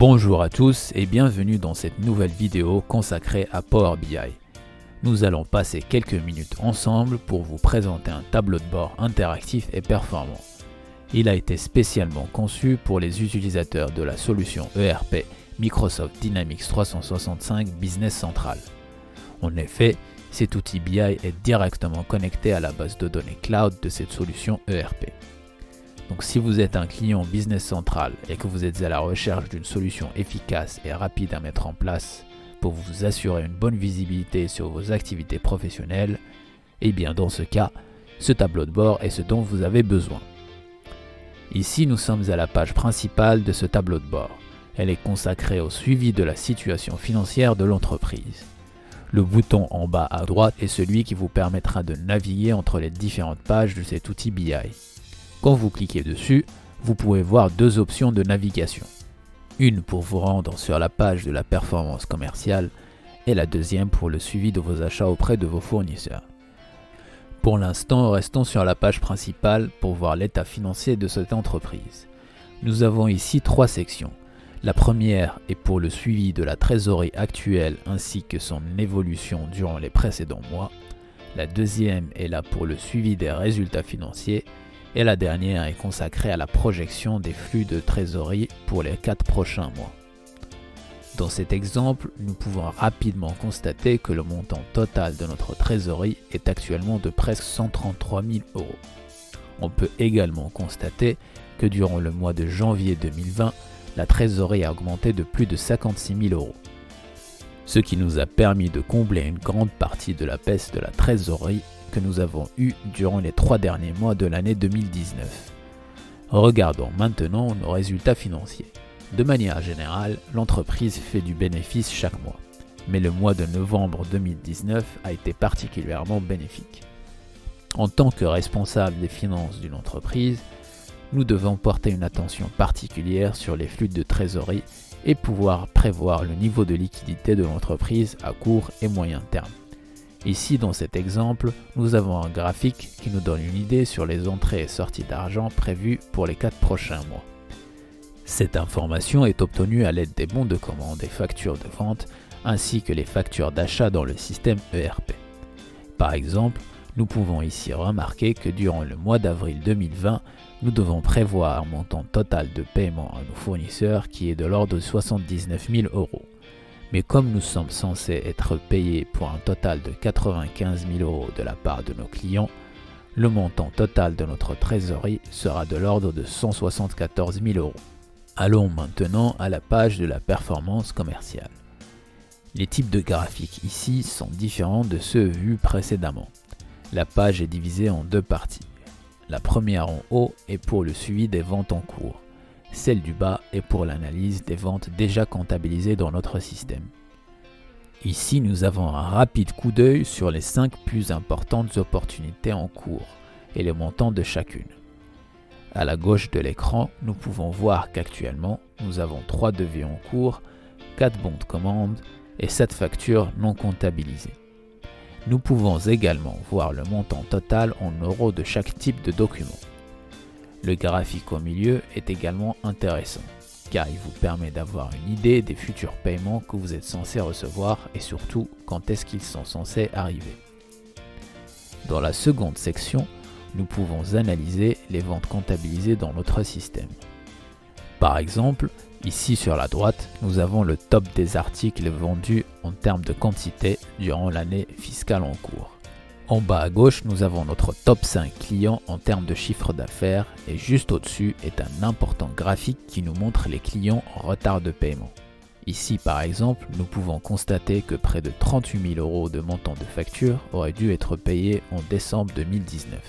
Bonjour à tous et bienvenue dans cette nouvelle vidéo consacrée à Power BI. Nous allons passer quelques minutes ensemble pour vous présenter un tableau de bord interactif et performant. Il a été spécialement conçu pour les utilisateurs de la solution ERP Microsoft Dynamics 365 Business Central. En effet, cet outil BI est directement connecté à la base de données cloud de cette solution ERP. Donc si vous êtes un client Business Central et que vous êtes à la recherche d'une solution efficace et rapide à mettre en place pour vous assurer une bonne visibilité sur vos activités professionnelles, eh bien dans ce cas, ce tableau de bord est ce dont vous avez besoin. Ici, nous sommes à la page principale de ce tableau de bord. Elle est consacrée au suivi de la situation financière de l'entreprise. Le bouton en bas à droite est celui qui vous permettra de naviguer entre les différentes pages de cet outil BI. Quand vous cliquez dessus, vous pouvez voir deux options de navigation. Une pour vous rendre sur la page de la performance commerciale et la deuxième pour le suivi de vos achats auprès de vos fournisseurs. Pour l'instant, restons sur la page principale pour voir l'état financier de cette entreprise. Nous avons ici trois sections. La première est pour le suivi de la trésorerie actuelle ainsi que son évolution durant les précédents mois. La deuxième est là pour le suivi des résultats financiers. Et la dernière est consacrée à la projection des flux de trésorerie pour les 4 prochains mois. Dans cet exemple, nous pouvons rapidement constater que le montant total de notre trésorerie est actuellement de presque 133 000 €. On peut également constater que durant le mois de janvier 2020, la trésorerie a augmenté de plus de 56 000 €. Ce qui nous a permis de combler une grande partie de la baisse de la trésorerie que nous avons eu durant les 3 derniers mois de l'année 2019. Regardons maintenant nos résultats financiers. De manière générale, l'entreprise fait du bénéfice chaque mois, mais le mois de novembre 2019 a été particulièrement bénéfique. En tant que responsable des finances d'une entreprise, nous devons porter une attention particulière sur les flux de trésorerie et pouvoir prévoir le niveau de liquidité de l'entreprise à court et moyen terme. Ici, dans cet exemple, nous avons un graphique qui nous donne une idée sur les entrées et sorties d'argent prévues pour les 4 prochains mois. Cette information est obtenue à l'aide des bons de commande et factures de vente, ainsi que les factures d'achat dans le système ERP. Par exemple, nous pouvons ici remarquer que durant le mois d'avril 2020, nous devons prévoir un montant total de paiement à nos fournisseurs qui est de l'ordre de 79 000 €. Mais comme nous sommes censés être payés pour un total de 95 000 € de la part de nos clients, le montant total de notre trésorerie sera de l'ordre de 174 000 €. Allons maintenant à la page de la performance commerciale. Les types de graphiques ici sont différents de ceux vus précédemment. La page est divisée en deux parties. La première en haut est pour le suivi des ventes en cours. Celle du bas est pour l'analyse des ventes déjà comptabilisées dans notre système. Ici, nous avons un rapide coup d'œil sur les 5 plus importantes opportunités en cours et les montants de chacune. À la gauche de l'écran, nous pouvons voir qu'actuellement, nous avons 3 devis en cours, 4 bons de commande et 7 factures non comptabilisées. Nous pouvons également voir le montant total en euros de chaque type de document. Le graphique au milieu est également intéressant, car il vous permet d'avoir une idée des futurs paiements que vous êtes censé recevoir et surtout quand est-ce qu'ils sont censés arriver. Dans la seconde section, nous pouvons analyser les ventes comptabilisées dans notre système. Par exemple, ici sur la droite, nous avons le top des articles vendus en termes de quantité durant l'année fiscale en cours. En bas à gauche, nous avons notre top 5 clients en termes de chiffre d'affaires et juste au-dessus est un important graphique qui nous montre les clients en retard de paiement. Ici par exemple, nous pouvons constater que près de 38 000 € de montant de facture auraient dû être payés en décembre 2019.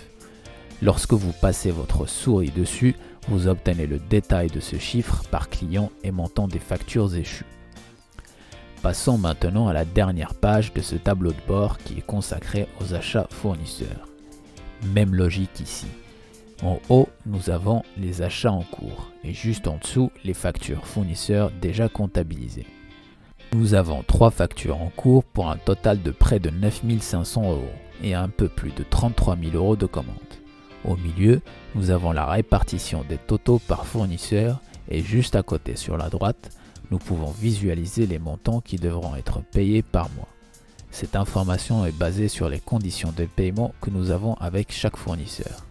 Lorsque vous passez votre souris dessus, vous obtenez le détail de ce chiffre par client et montant des factures échues. Passons maintenant à la dernière page de ce tableau de bord qui est consacré aux achats fournisseurs. Même logique ici. En haut, nous avons les achats en cours et juste en dessous, les factures fournisseurs déjà comptabilisées. Nous avons 3 factures en cours pour un total de près de 9 500 € et un peu plus de 33 000 € de commandes. Au milieu, nous avons la répartition des totaux par fournisseur et juste à côté sur la droite, nous pouvons visualiser les montants qui devront être payés par mois. Cette information est basée sur les conditions de paiement que nous avons avec chaque fournisseur.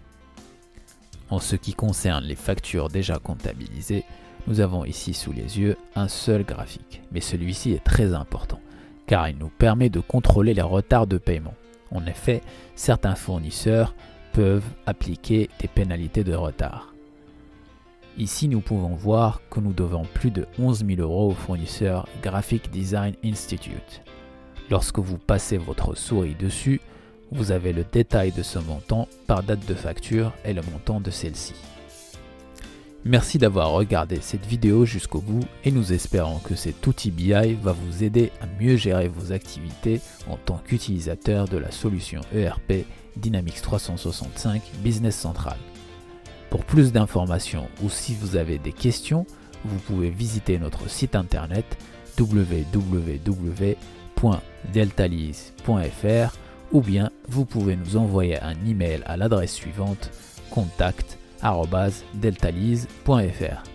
En ce qui concerne les factures déjà comptabilisées, nous avons ici sous les yeux un seul graphique, mais celui-ci est très important car il nous permet de contrôler les retards de paiement. En effet, certains fournisseurs peuvent appliquer des pénalités de retard. Ici, nous pouvons voir que nous devons plus de 11 000 € au fournisseur Graphic Design Institute. Lorsque vous passez votre souris dessus, vous avez le détail de ce montant par date de facture et le montant de celle-ci. Merci d'avoir regardé cette vidéo jusqu'au bout et nous espérons que cet outil BI va vous aider à mieux gérer vos activités en tant qu'utilisateur de la solution ERP Dynamics 365 Business Central. Pour plus d'informations ou si vous avez des questions, vous pouvez visiter notre site internet www.deltalyse.fr ou bien vous pouvez nous envoyer un email à l'adresse suivante contact@deltalyse.fr.